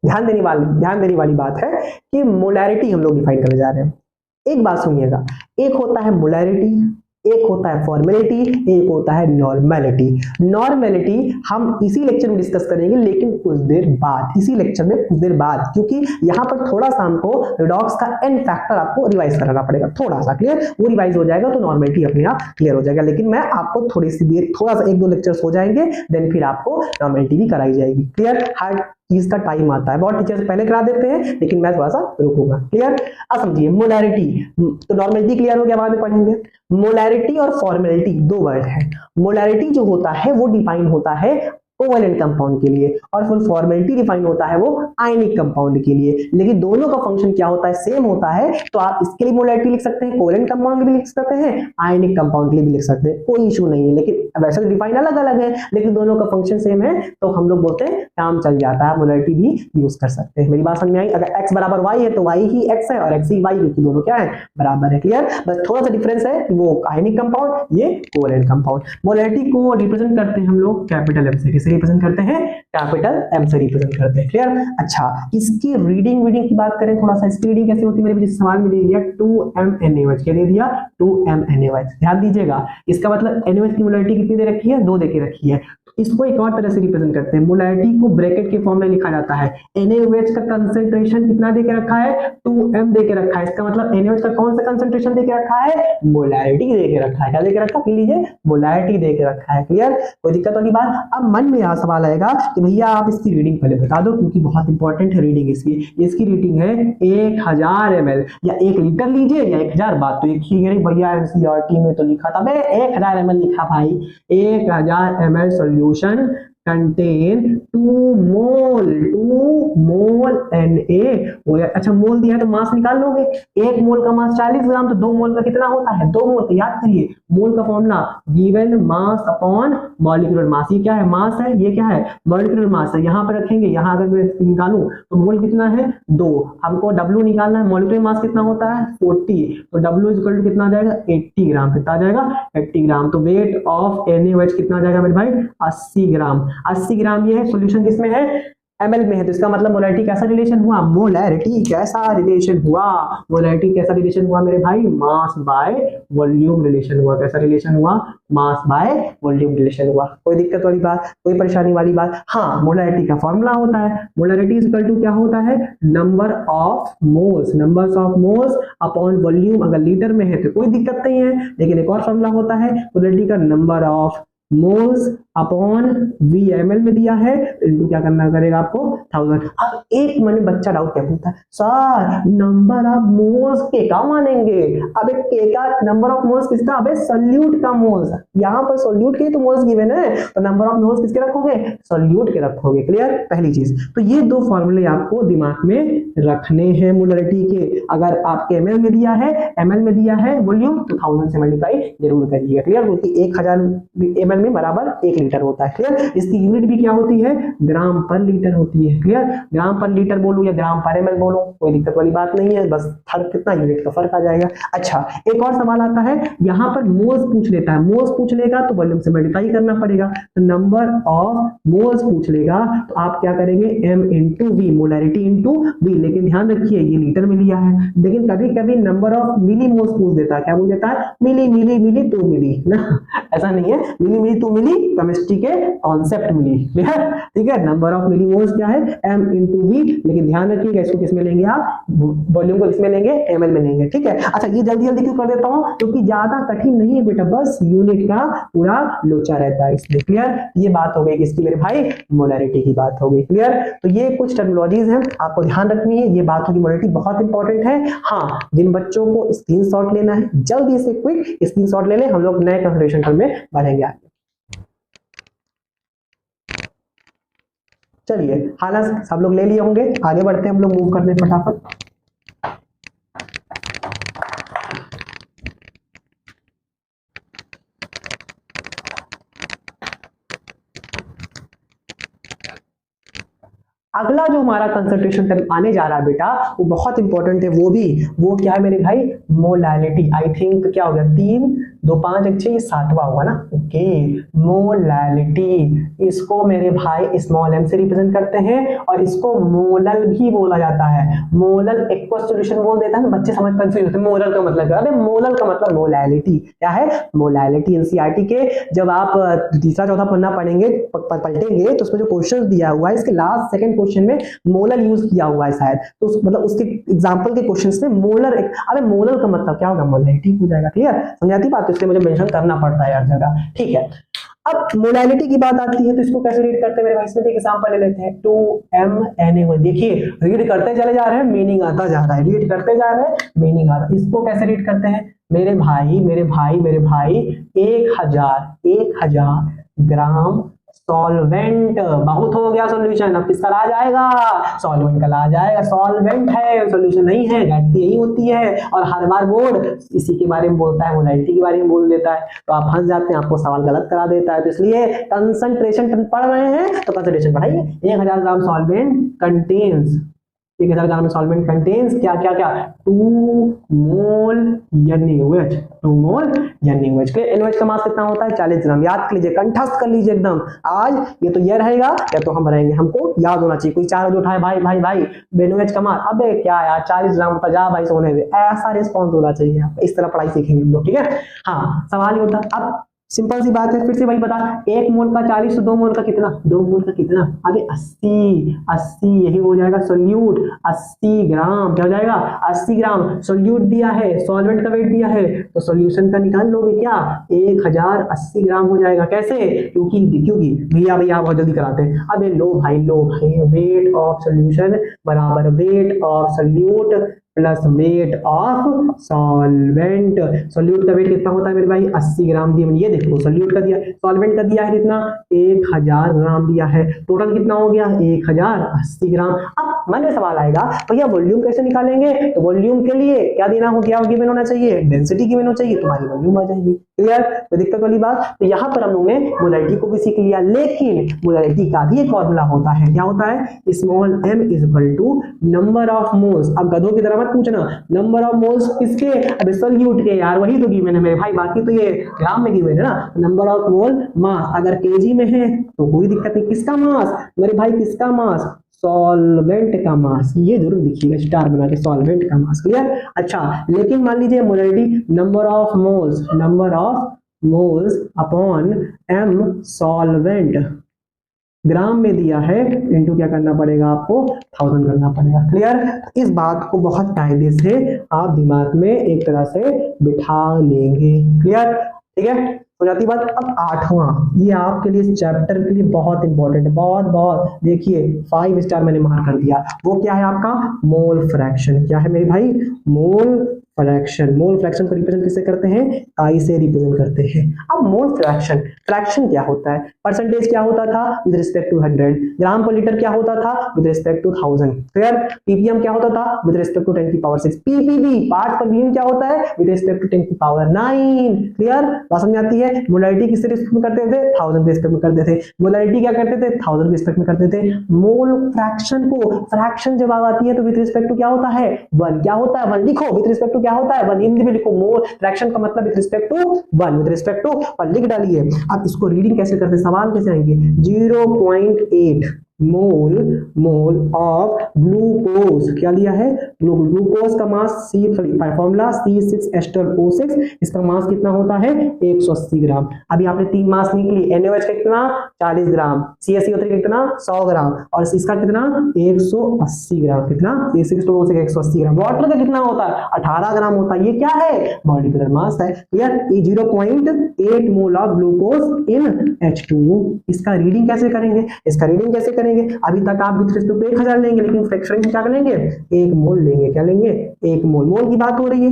ध्यान देने वाली बात है कि मोलैरिटी हम लोग डिफाइन करने जा रहे हैं। एक बात सुनिएगा, एक होता है मोलैरिटी, एक होता है फॉर्मेलिटी, एक होता है नॉर्मेलिटी। नॉर्मेलिटी हम इसी लेक्चर में डिस्कस करेंगे, लेकिन कुछ देर बाद, इसी लेक्चर में कुछ देर बाद, क्योंकि यहां पर थोड़ा सा हमको रिडॉक्स का एन फैक्टर आपको रिवाइज कराना पड़ेगा, थोड़ा सा। क्लियर, वो रिवाइज हो जाएगा तो नॉर्मेलिटी अपने आप क्लियर हो जाएगा। लेकिन मैं आपको थोड़ी सी देर, थोड़ा सा 1-2 लेक्चर्स हो जाएंगे, देन फिर आपको नॉर्मेलिटी भी कराई जाएगी। क्लियर, हर चीज का टाइम आता है, बहुत टीचर्स पहले करा देते हैं, लेकिन मैं थोड़ा सा रुकूंगा। क्लियर, अब समझिए मोलैरिटी तो नॉर्मेलिटी क्लियर हो गया, बाद में पढ़ेंगे। मोलैरिटी और फॉर्मेलिटी दो वर्ड है। मोलैरिटी जो होता है वो डिफाइन होता है कोवेलेंट कंपाउंड के लिए, और फिर फॉर्मेलिटी डिफाइन होता है वो आयनिक कंपाउंड के लिए। लेकिन दोनों का फंक्शन क्या होता है, सेम होता है। तो आप इसके लिए मोलैरिटी लिख सकते हैं, कोवेलेंट कंपाउंड भी लिख सकते हैं, आयनिक कंपाउंड के लिए भी लिख सकते हैं, कोई इशू नहीं है। लेकिन वैसे डिफाइन अलग अलग है, लेकिन दोनों का फंक्शन सेम है, तो हम लोग बोलते हैं काम चल जाता है, मोलैरिटी भी यूज कर सकते हैं। मेरी बात समझ में आई। अगर x बराबर y है तो y ही x है और x ही y, क्योंकि दोनों क्या है, बराबर है। क्लियर, बस थोड़ा सा डिफरेंस है, वो आयनिक कंपाउंड, ये कोवेलेंट कंपाउंड। मोलैरिटी को रिप्रेजेंट करते हैं हम लोग कैपिटल M से। किसे रिप्रेजेंट करते हैं, कैपिटल M से रिप्रेजेंट करते हैं। क्लियर। अच्छा इसकी रीडिंग की बात करें थोड़ा सा, इसकी रीडिंग कैसे होती है, मेरे सवाल में दे दिया 2mNaOH। क्या दे दिया, 2mNaOH। ध्यान दीजिएगा, इसका मतलब NaOH की मोलैरिटी कितनी दे रखी है, 2 दे के रखी है। इसको एक और तरह से रिप्रेजेंट करते हैं, मोलैरिटी को ब्रैकेट के फॉर्म में लिखा जाता है। NaOH का कंसंट्रेशन कितना दे के रखा है, 2m दे के रखा है। इसका मतलब NaOH का कौन सा कंसंट्रेशन दे के रखा है, मोलैरिटी दे के रखा है। क्या दे के रखा है, लीजिए मोलैरिटी दे के रखा है। क्लियर, कोई दिक्कत वाली बात। अब मन में यह सवाल आएगा कि भैया आप इसकी रीडिंग पहले बता दो, क्योंकि बहुत इंपॉर्टेंट है रीडिंग इसकी। इसकी रीडिंग है 1000 ml या 1 लीटर लीजिए या 1000। बात तो एक ही है भैया, एनसीईआरटी में तो लिखा था, 1000 ml लिखा भाई। 1000 ml सॉल्यूशन कंटेन 2 मोल Na। अच्छा मोल दिया है तो मास निकाल लोगे, 1 मोल का मास 40 ग्राम, तो 2 मोल का कितना होता है, 2 मोल। तो याद करिए मोल का formula given mass upon molecular mass. ये क्या है, मास है, ये क्या है, मॉलिक्यूलर मास है। यहाँ पर रखेंगे, यहाँ अगर मैं निकालूं तो मोल कितना है, 2। हमको W निकालना है, मॉलिक्यूलर मास कितना होता है 40, तो W इक्वल टू कितना आ जाएगा 80 ग्राम। कितना आ जाएगा 80 ग्राम। तो वेट ऑफ NaOH कितना आ जाएगा मेरे भाई, 80 ग्राम। 80 ग्राम ये है, सॉल्यूशन किसमें है, ml में है। तो इसका मतलब मोलैरिटी कैसा रिलेशन हुआ, मोलैरिटी कैसा रिलेशन हुआ, मोलैरिटी कैसा रिलेशन हुआ मेरे भाई, मास बाय वॉल्यूम रिलेशन हुआ। कैसा रिलेशन हुआ, मास बाय वॉल्यूम रिलेशन हुआ। कोई दिक्कत वाली बात, कोई परेशानी वाली बात। हाँ मोलैरिटी का फॉर्मूला होता है, मोलैरिटी इक्वल टू क्या होता है, number of moles upon volume. अगर लीटर में है तो कोई दिक्कत नहीं है, लेकिन एक और फॉर्मूला होता है मोलैरिटी का, number of moles upon VmL में दिया है, इनटू क्या करना करेगा आपको 1000। अब एक मन में बच्चा डाउट क्या पूछता है, सर नंबर ऑफ मोल्स के का मानेंगे। अब एक के का नंबर ऑफ मोल्स किसका, अबे सोल्यूट का मोल्स। यहाँ पर सोल्यूट के तो मोल्स गिवन है, तो नंबर ऑफ मोल्स किसके रखोगे, सोल्यूट के रखोगे। क्लियर, पहली चीज तो ये 2 फॉर्मूले आपको दिमाग में रखने हैं मोलैरिटी के। अगर आपके ml में दिया है, ml में दिया है वॉल्यूम, तो 1000 से मल्टीप्लाई जरूर करिएगा। क्लियर, क्योंकि 1000 ml में बराबर 1 लीटर होता है। क्लियर, इसकी यूनिट भी क्या होती है, ग्राम पर लीटर होती है। क्लियर, ग्राम पर लीटर बोलूं या ग्राम पर ml बोलूं, कोई दिक्कत वाली बात नहीं है, बस फर्क कितना यूनिट का फर्क आ जाएगा। अच्छा एक और सवाल आता है, यहाँ पर मोल्स पूछ लेता है, मोल्स पूछ लेगा तो वॉल्यूम से मल्टीप्लाई करना पड़ेगा। तो नंबर ऑफ मोल्स पूछ लेगा तो आप क्या करेंगे, m into V, molarity into V. लेकिन ध्यान रखिए ये लीटर में लिया है, लेकिन कभी कभी नंबर ऑफ मिली मोल्स पूछ देता है। क्या बोल देता है, मिली 2 मिली ना, ऐसा नहीं है, मिली मिली तो मिली, केमिस्ट्री के कॉन्सेप्ट मिली, क्लियर, ठीक है। नंबर ऑफ मिलीमोल्स क्या है, m into v, लेकिन ध्यान रखिएगा इसको किसमें लेंगे आप, वॉल्यूम को किसमें लेंगे, ml में लेंगे, ठीक है। अच्छा ये जल्दी जल्दी क्यों कर देता हूं, क्योंकि ज्यादा कठिन नहीं है बेटा, बस यूनिट का पूरा लोचा रहता है इसलिए, क्लियर। ये बात हो गई किसकी मेरे भाई, मोलैरिटी की बात हो गई, क्लियर। तो ये कुछ टर्मिनोलॉजीज हैं आपको ध्यान रखनी है, ये बात होगी मोलैरिटी बहुत इंपॉर्टेंट है। हाँ, जिन बच्चों को स्क्रीनशॉट लेना है जल्दी से क्विक स्क्रीनशॉट ले ले, हम लोग नए कंसंट्रेशन में बढ़ेंगे आगे। चलिए हालांकि सब लोग ले लिए होंगे, आगे बढ़ते हैं हम लोग, मूव करते हैं फटाफट। अगला जो हमारा कंसंट्रेशन टर्म आने जा रहा है बेटा, वो बहुत इंपॉर्टेंट है, वो क्या है मेरे भाई, मोलैलिटी। आई थिंक क्या हो गया, 3 2 5 1 6, ये 7वां होगा ना, ओके। मोलैलिटी, इसको मेरे भाई स्मॉल m से रिप्रेजेंट करते हैं और इसको मोलल भी बोला जाता है। मोलल एक्वस सॉल्यूशन बोल देता है ना, बच्चे समझ कंफ्यूज होते हैं, मोलल का मतलब क्या है, मोलल का मतलब मोलैलिटी क्या है, मोलैलिटी। एनसीईआरटी के जब आप तीसरा चौथा पन्ना पढ़ेंगे पलटेंगे तो उसमें जो क्वेश्चन दिया हुआ है, इसके लास्ट सेकंड क्वेश्चन में मोलल यूज किया हुआ है शायद, तो मतलब उसके एग्जांपल के क्वेश्चंस में मोलर, अरे मोलल का मतलब क्या होगा, मोलैलिटी हो जाएगा, क्लियर, समझाती बात, तो इसलिए मुझे मेंशन करना पड़ता है हर जगह, ठीक है। अब मोलैलिटी की बात आती है तो इसको कैसे रीड करते हैं मेरे भाई, इसमें एक एग्जांपल ले लेते हैं, 2mNaOH। देखिए रीड करते चले जा रहे हैं, मीनिंग आता जा रहा है, रीड करते जा रहे हैं, मीनिंग आता, इसको कैसे रीड करते हैं मेरे भाई, मेरे भाई मेरे भाई 1000 ग्राम सॉल्वेंट, बहुत हो गया सॉल्यूशन, अब किसका ला जाएगा, सॉल्वेंट का ला जाएगा, सॉल्वेंट है सॉल्यूशन नहीं है, घटती यही होती है। और हर बार बोर्ड इसी के बारे में बोलता है, मोलैलिटी के बारे में बोल देता है, तो आप फंस जाते हैं, आपको सवाल गलत करा देता है। तो इसलिए कंसंट्रेशन पढ़ रहे हैं तो कंसंट्रेशन पढ़ाइए। 1000 ग्राम सॉल्वेंट कंटेन्स, 1000 ग्राम में सॉल्वेंट कंटेन्स क्या क्या क्या, 2 मोल NaOH, 2 मोल NaOH। NaOH का मास कितना होता है, 40 ग्राम। याद कर लीजिए, कंठस्थ कर लीजिए एकदम, आज ये तो ये रहेगा या तो हम रहेंगे, हमको याद होना चाहिए। कोई 4 बजे उठाए, भाई भाई भाई NaOH का मास, अबे क्या यार 40 ग्राम होता, जा भाई सोने दे, ऐसा रिस्पॉन्स होना चाहिए। इस तरह पढ़ाई सीखेंगे हम लोग, ठीक है। हाँ सवाल ही होता, अब सिंपल सी बात है, फिर से भाई बता, 1 मोल का 40 तो 2 मोल का कितना, 2 मोल का कितना, अभी 80 यही हो जाएगा सोल्यूट, 80 ग्राम क्या हो जाएगा, 80 ग्राम सोल्यूट दिया है, सॉल्वेंट का वेट दिया है, तो सॉल्यूशन का निकाल लोगे क्या, 1080 ग्राम हो जाएगा। कैसे, क्योंकि भैया बहुत जल्दी कराते हैं, अबे लो भाई वेट ऑफ सोल्यूशन बराबर weight of solute plus weight of solvent. Solute का वेट कितना होता है मेरे भाई, 80 ग्राम दिया, ये देखो सॉल्यूट का दिया, सॉल्वेंट का दिया है कितना, 1000 ग्राम दिया है, टोटल कितना हो गया 1080 ग्राम। अब मन में सवाल आएगा भैया वॉल्यूम कैसे निकालेंगे, तो वॉल्यूम के लिए क्या देना हो, क्या गिवन होना चाहिए, डेंसिटी गिवन होना चाहिए, तुम्हारी वॉल्यूम आ जाएगी, क्लियर। तो दिक्कत वाली बात, तो यहाँ पर हम लोगों ने मोलैलिटी को भी सीख लिया, लेकिन मोलैलिटी का भी एक फॉर्मूला होता है, क्या होता है, small m is equal to number of moles. अब गधों की तरह पूछना नंबर ऑफ मोल्स किसके, अब सॉल्यूट के, यार वही तो गिवन है मेरे भाई, बाकी तो ये ग्राम में गिवन है ना। नंबर ऑफ मोल मास अगर केजी में है तो कोई दिक्कत नहीं, किसका मास मेरे भाई, किसका मास, सॉल्वेंट का मास, ये जरूर लिखिएगा स्टार बना के, सॉल्वेंट का मास, क्लियर। अच्छा लेकिन मान लीजिए molality number of moles upon m solvent gram में दिया है, इनटू क्या करना पड़ेगा आपको, 1000 करना पड़ेगा, क्लियर। इस बात को बहुत कायदे से आप दिमाग में एक तरह से बिठा लेंगे, क्लियर, ठीक है। हो जाती बात। अब 8वां, ये आपके लिए इस चैप्टर के लिए बहुत इंपॉर्टेंट है, बहुत देखिए 5 स्टार मैंने मार्क कर दिया। वो क्या है आपका, मोल फ्रैक्शन। क्या है मेरे भाई, मोल फ्रैक्शन। मोल फ्रैक्शन को रिप्रेजेंट किससे करते हैं, आई से रिप्रेजेंट करते हैं। अब मोल फ्रैक्शन, फ्रैक्शन क्या होता है, परसेंटेज क्या होता था विद रिस्पेक्ट टू 100, ग्राम पर लीटर क्या होता था with respect to 1000, clear. PPM क्या होता था विद रिस्पेक्ट टू 10 की पावर 6, पीपीवी पार्ट पर बीम क्या होता है विद रिस्पेक्ट टू 10 की पावर 9, क्लियर। बात समझ आती है। मोलैलिटी किससे रिस्पेक्ट में करते थे, 1000 के रिस्पेक्ट में करते थे। मोलैलिटी क्या करते थे, 1000 के रिस्पेक्ट में करते थे। मोल फ्रैक्शन को, फ्रैक्शन जब आती है तो विद रिस्पेक्ट टू क्या होता है 1, क्या होता है 1, लिखो विद रिस्पेक्ट टू क्या होता है 1, हिंदी में लिखो, मोल फ्रैक्शन का मतलब with respect to 1, with respect to, और लिख डालिए। अब इसको रीडिंग कैसे करते, सवाल कैसे आएंगे, 0.8 मोल ऑफ ग्लूकोज, क्या लिया है, ग्लूकोज का मास फॉर्मूला C6H12O6, इसका मास कितना होता है 180 ग्राम। अभी आपने 3 मास निकली, NaOH का कितना 40 ग्राम, CaCO3 का कितना 100 ग्राम और इसका कितना 180 ग्राम, कितना C6H12O6 180 ग्राम। वाटर का कितना होता है 18 ग्राम होता है। ये क्या है मॉलिक्यूलर मास है। Clear, 0.8 mole of glucose in H2O। इसका रीडिंग कैसे करेंगे, इसका रीडिंग कैसे करेंगे, अभी तक आप विथ रिस्पेक्ट टू 1000 लेंगे लेकिन फ्रैक्शन क्या लेंगे 1 मोल लेंगे, क्या लेंगे 1 मोल। मोल की बात हो रही है,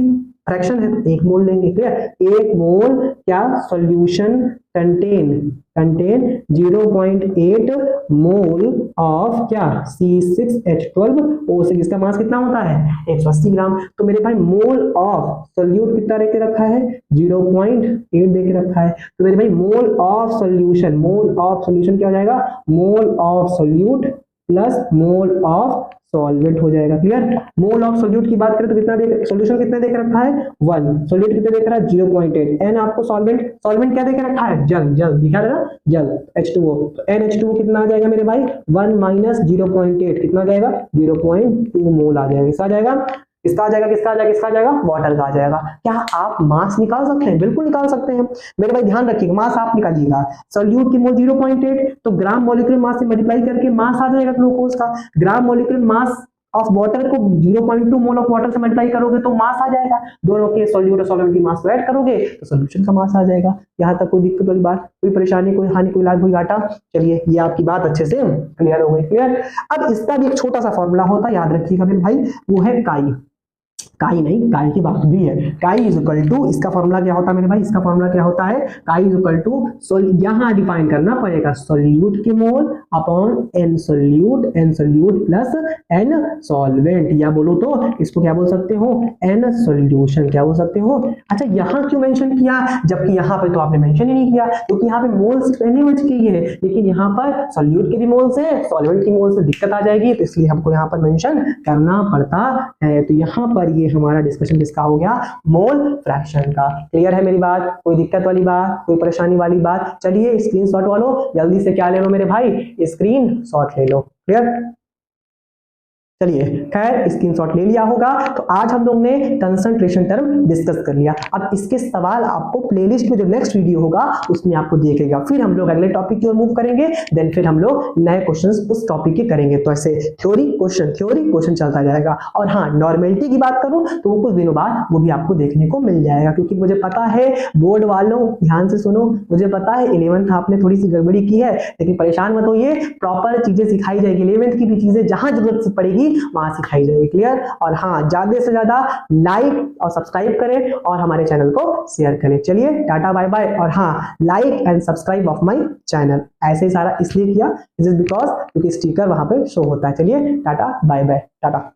फ्रैक्शन है 1 मोल लेंगे। क्लियर, 1 मोल क्या सॉल्यूशन कंटेन 0.8 मोल ऑफ क्या C6H12O6, इसका मास कितना होता है 180 ग्राम। तो मेरे भाई मोल ऑफ सोल्यूट कितना दे के रखा है 0.8 दे के रखा है। तो मेरे भाई मोल ऑफ सॉल्यूशन क्या हो जाएगा, mole of solute plus mole of solvent हो जाएगा। क्लियर, मोल ऑफ सोल्यूट की बात करें तो कितना दे, सॉल्यूशन कितना दे के रखा है 1, सोल्यूट कितना दे के रखा है 0.8, एन आपको सॉल्वेंट क्या दे के रखा है जल दिखा रहा है जल H2O। तो NH2O कितना आ जाएगा मेरे भाई 1 माइनस 0.8 कितना आ जाएगा 0.2 मोल आ जाएगा। इसका आ जाएगा किसका आ जाएगा वाटर का आ जाएगा। क्या आप मास निकाल सकते हैं, बिल्कुल निकाल सकते हैं मेरे भाई, ध्यान रखिएगा मास आप निकालिएगा। सोल्यूट की मोल 0.8 तो ग्राम मॉलिक्यूलर मास से मल्टीप्लाई करके मास आ जाएगा ग्लूकोज का। Gram molecular mass of water को 0.2 मोल ऑफ वाटर से मल्टीप्लाई करोगे तो मास आ जाएगा। दोनों के सोल्यूट और सॉल्वेंट की मास को ऐड करोगे तो सॉल्यूशन का मास आ जाएगा। यहाँ तक कोई दिक्कत वाली बात, कोई परेशानी, कोई हानि, कोई लाभ, कोई घाटा। चलिए ये आपकी बात अच्छे से क्लियर हो गई। क्लियर, अब इसका भी एक छोटा सा फॉर्मूला होता है, याद रखिएगा मेरे भाई, वो है काई की बात भी है। काई इज इक्वल टू, इसका फॉर्मूला क्या होता है मेरे भाई, इसका फॉर्मूला क्या होता है, काई इज इक्वल टू, यहां डिफाइन करना पड़ेगा सोल्यूट की mole upon n solute plus n solvent, या बोलो तो इसको क्या बोल सकते हो एन सोल्यूशन, क्या बोल सकते हो। अच्छा यहां क्यों मेंशन किया, जबकि यहां पर तो आपने मेंशन ही नहीं किया, क्योंकि यहाँ पे मोल्स NaOH की है, लेकिन यहाँ पर सोल्यूट के भी मोल्स है, सॉल्वेंट की मोल्स में दिक्कत आ जाएगी, तो इसलिए हमको यहाँ पर मेंशन करना पड़ता है। तो यहाँ पर ये हमारा डिस्कशन किसका हो गया, मोल फ्रैक्शन का। क्लियर है मेरी बात, कोई दिक्कत वाली बात, कोई परेशानी वाली बात। चलिए स्क्रीनशॉट वालों जल्दी से क्या ले लो मेरे भाई, स्क्रीनशॉट ले लो। क्लियर, चलिए खैर स्क्रीनशॉट ले लिया होगा। तो आज हम लोग ने कंसंट्रेशन टर्म डिस्कस कर लिया। अब इसके सवाल आपको प्लेलिस्ट में जो नेक्स्ट वीडियो होगा उसमें आपको देखेगा, फिर हम लोग अगले टॉपिक की ओर मूव करेंगे, देन फिर हम लोग नए क्वेश्चंस उस टॉपिक के करेंगे। तो ऐसे थ्योरी क्वेश्चन चलता जाएगा। और हाँ, नॉर्मेलिटी की बात करूं तो वो कुछ दिनों बाद वो भी आपको देखने को मिल जाएगा, क्योंकि मुझे पता है बोर्ड वालों ध्यान से सुनो, मुझे पता है 11th आपने थोड़ी सी गड़बड़ी की है, लेकिन परेशान मत होइए, प्रॉपर चीजें सिखाई जाएगी। 11th की भी चीजें जहां जरूरत पड़ेगी वहां सिखाई जाएगी। क्लियर, और हाँ ज्यादा से ज्यादा लाइक और सब्सक्राइब करें और हमारे चैनल को शेयर करें। चलिए टाटा बाय बाय। और हाँ, like and subscribe of my channel, ऐसे सारा इसलिए किया, दिस इज बिकॉज क्योंकि स्टिकर वहां पे शो होता है। चलिए टाटा बाय बाय, टाटा।